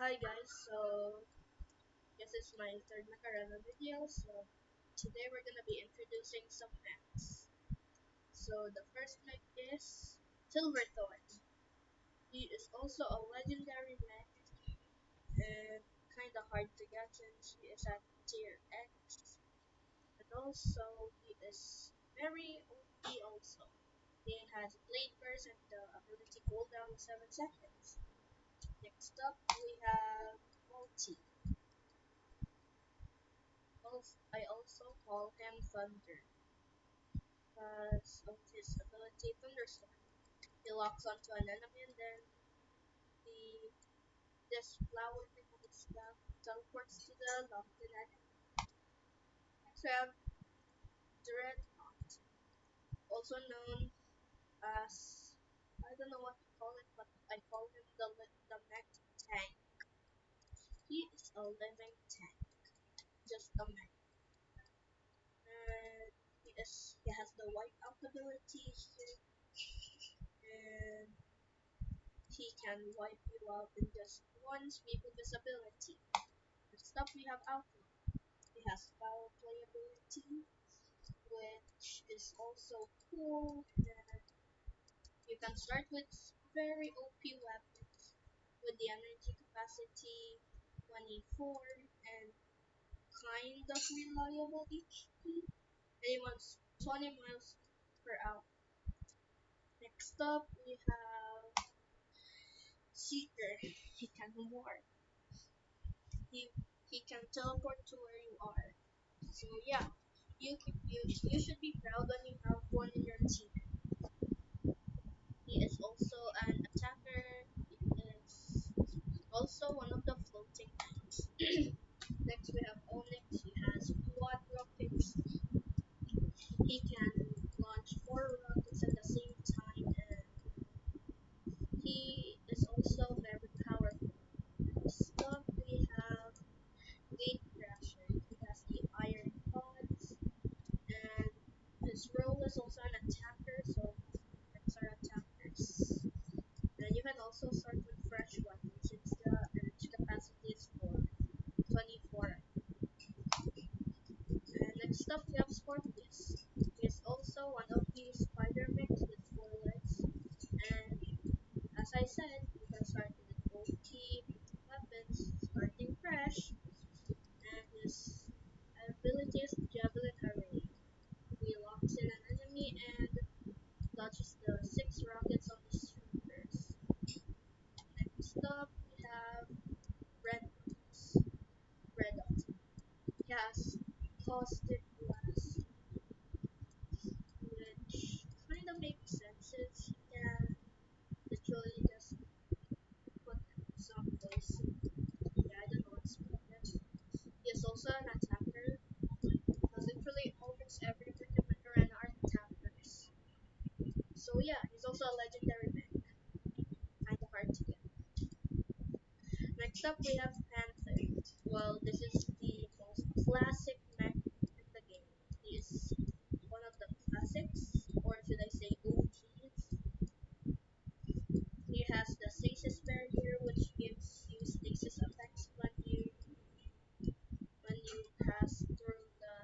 Hi guys, so this is my third Macarena video. So today we're gonna be introducing some mechs. So the first mech is Silverthorn. He is also a legendary mech and kinda hard to get since he is at tier X. And also he is very OP also. He has Blade Burst and the ability cooldown in 7 seconds. Next up we have Multi. I also call him Thunder because of his ability Thunderstorm. He locks onto an enemy and then he this flower stuff teleports to the locked enemy. Next we have Dreadnought, also known as I don't know what to call it, but I call him the mech tank. He is a living tank, just a mech. And he has the wipeout ability here, and he can wipe you out in just one sweep of his ability. Next up we have Outlaw. He has foul play ability, which is also cool. And you can start with very OP weapons with the energy capacity 24 and kind of reliable HP. And he wants 20 miles per hour. Next up we have Seeker. He can warp. He he can teleport to where you are. So yeah, you should be proud when you have one in your team. He is also an attacker. He is also one of the floating tanks. Next we have Onyx. He has quad rockets. He can launch 4 rockets at the same time, and he is also very powerful. Next up we have Gate Crasher. He has the iron pods, and his role is also an attacker, so mechs are attackers. And you can also start with fresh weapons since the energy capacity is for 24. And next up we have Scorpius. He is also one of the spider mechs with 4 legs. And as I said, you can start with OP weapons, starting fresh. And his ability is Javelin Array. He locks in an enemy and dodges the 6 rockets on the shoulders. Next up, we have Red Dot. He has Caustic Blast, which kind of makes sense since he can literally just put some poison. Yeah, I don't know what's with it. He is also an attacker. Literally almost every freaking Macarena are attackers. So yeah, he's also a legendary mech. Kinda hard to get. Next up we have Panther. Well, this is the most classic mech in the game. He is one of the classics, or should I say OGs. He has the stasis barrier, which gives you stasis effects when you pass through the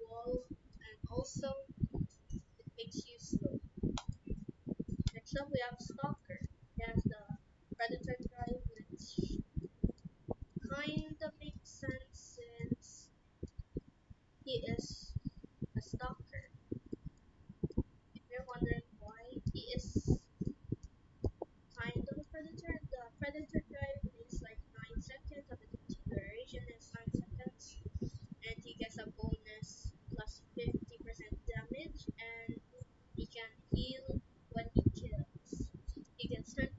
wall, and also it makes you slow. Next up we have Stalker. He has the Predator drive, which kinda makes sense since he is a stalker. If you're wondering why he is kind of a predator, the Predator drive is like 9 seconds, the duration is 9 seconds, and he gets a bonus plus 50% damage, and he can heal when he kills. He gets 30%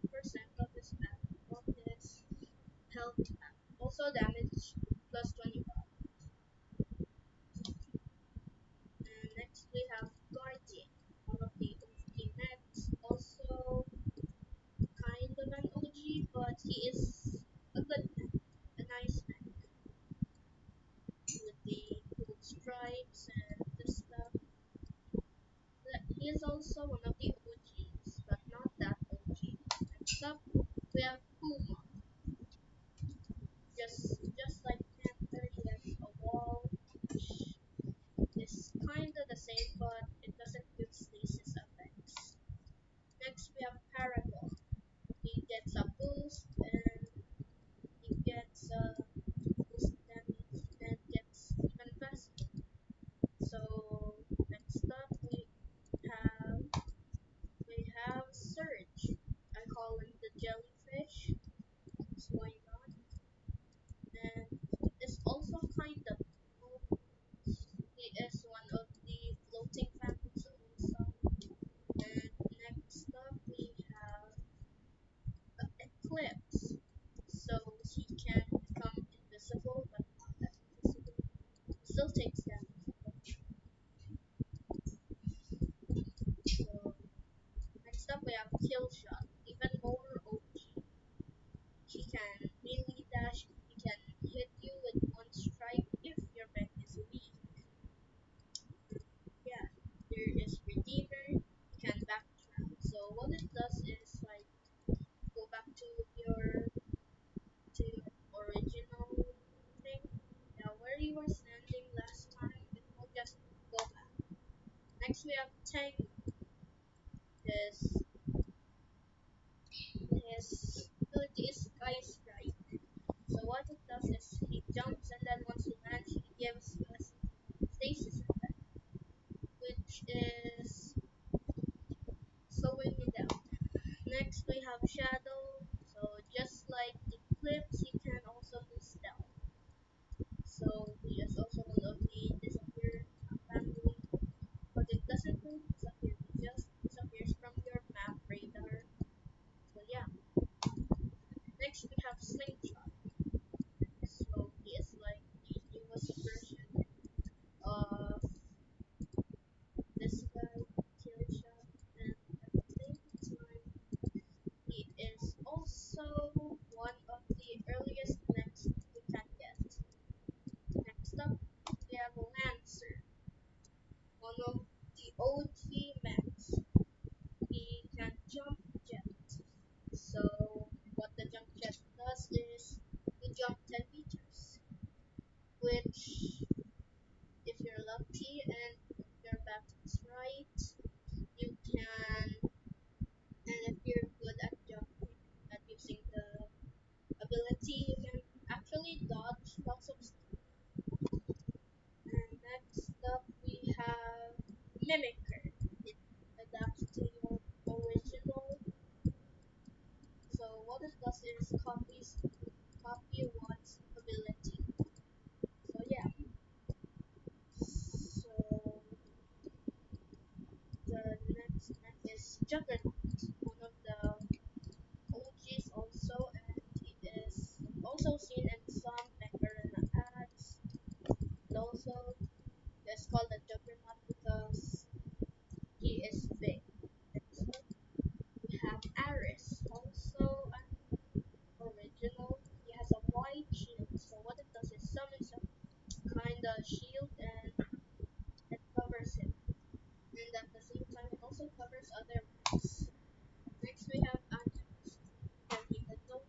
of his health back. Also damage plus 25. And next we have Guardian, one of the OG mechs, also kind of an OG, but he is a good mech, a nice mech with the cool stripes and the stuff. He is also one of the OGs, but not that OG. Next up we have Puma, just like Panther, he has a wall, which is kinda the same, but it doesn't give stasis effects. Next we have Paragon. He gets a boost and he gets a boost damage and gets even faster. So next up have we have Surge. I call him the jellyfish. So why not? And it's also kind of cool. He is one of the floating families also. And next up we have Eclipse. So he can become invisible, but not that invisible. Still takes damage. So next up we have Killshot. Even more OG. He can melee dash. He can hit you with one strike if your mech is weak. Yeah, there is Redeemer. You can backtrack. So what it does is like go back to your original thing. Now where you were standing last time, it will just go back. Next we have Tango. His his ability is Sky Strike. So what it does is he jumps and then once he lands he gives us stasis effect, which is slowing me down. Next we have Shadow. So just like Eclipse, he can also do stealth. So he is also one of the disappear family, but it doesn't really disappear. It just disappears from your map radar. So yeah. Next we have Slingshot. So he is like the newest version of this guy, Killshot, and at the same time he is also one of the earliest mechs we can get. Next up, we have Lancer, one of the OG mechs. He can jump jet. So what the jump jet does is you jump 10 meters, which if you're lucky and your back is right, you can, and if you're good at jumping, at using the ability, you can actually dodge lots of stuff. And next up we have Mimicker. It adapts to your original. So what it does is copy one's ability. So yeah. So the next mech is Juggernaut, one of the OGs also, and he is also seen in some mech arena ads. And also it's called the Juggernaut because he is big. Next up, we have Aris, also an original. He has a white shield, so what it does is summons a kinda shield and it covers him. And at the same time, it also covers other mechs. Next, we have Antagonist. And he has no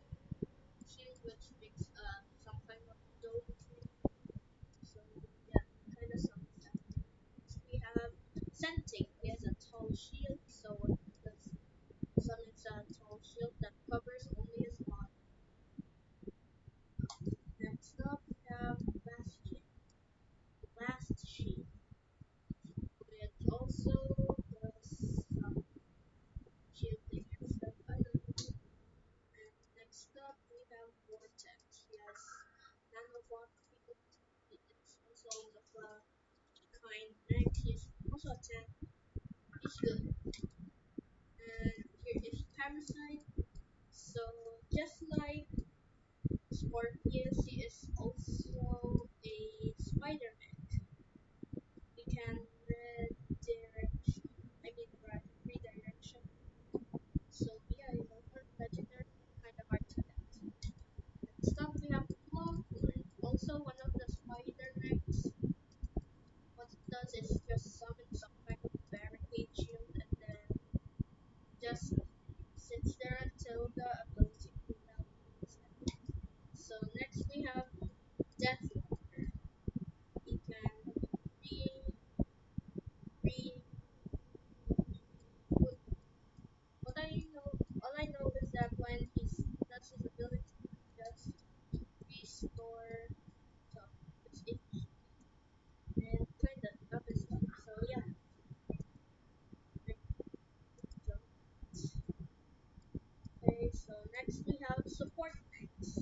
shield, which makes some kind of dome thing. So yeah, kind of summons that. Next, we have Scenting. He has a tall shield, so what it does summons a tall shield that covers only his body. Next up, we have Bastion. Blast Shield, which also does some shielding and stuff. I don't know. And next up, we have Vortex. He has nanobot field. He is also one of the kind mech. He's also a tank. He's good. And here is Parasite. So just like Scorpius, he is also a Spider-Man. He can redirection. I mean, redirection. So yeah, he's also legendary. Kind of hard to get. Next up, we have Longhorn, also one of the spider mechs. What it does is just summon some kind of barricade shield and then just sits there until the ability So next we have Deathwalker. He can re re what what I know all I know is that when he does his ability he just restore stuff, his HP and kinda other stuff. So yeah. Okay, so next we have support tanks.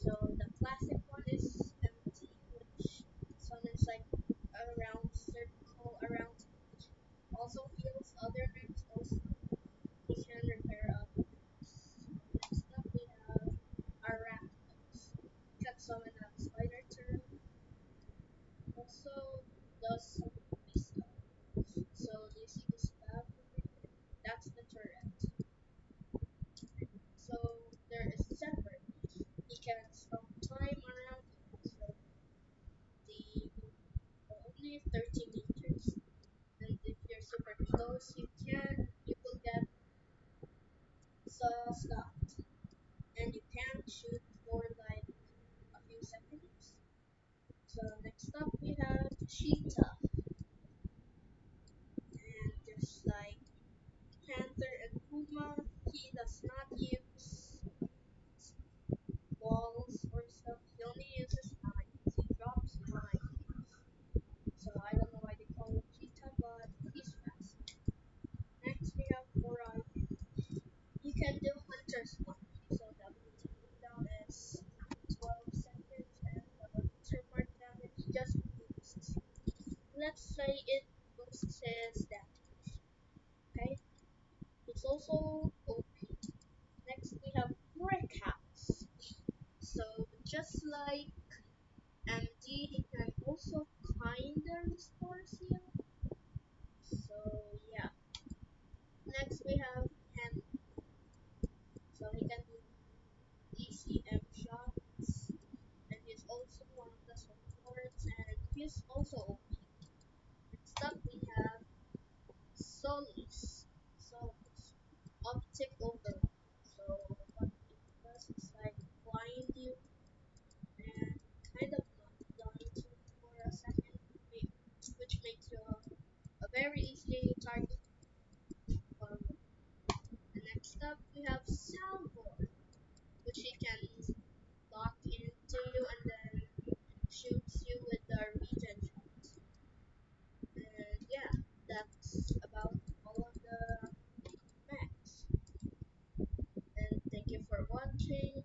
So the classic one is MT, which summons like around circle around, also heals other mechs also. He can repair other mechs. Next up we have Arachnos. Can summon a spider turtle. Also does some movie stuff. So do you see the stab over here? That's the turret. So there is Zephyr. He can stop time around you. So the only 30 meters. And if you're super close, you will get stopped. And you can shoot for like a few seconds. So next up we have Cheetah. And just like Panther and Puma, he does not use walls or stuff. He only uses mines. He drops mines. So I don't know why they call him Cheetah, but he's fast. Next we have Orion. You can do Hunter's Punch. So the ability cooldown is 12 seconds and the Hunter Mark damage just boosts. Let's say it boosts his damage. Okay? It's also OP. Next we have Brick House. So just like MD, he can also kinda restore heal. So yeah. Next we have Hen. So he can do DCM shots, and he's also one of the supports, and he's also OP. Next up we have Solis. Solis. Optic Overload. So what it does is like blind you and kind of not blind you for a second, which makes you a very easy target. Um, Next up we have Salvor, which he can lock into you and then shoots you with the regen shot. And yeah, that's about all of the mechs. And thank you for watching.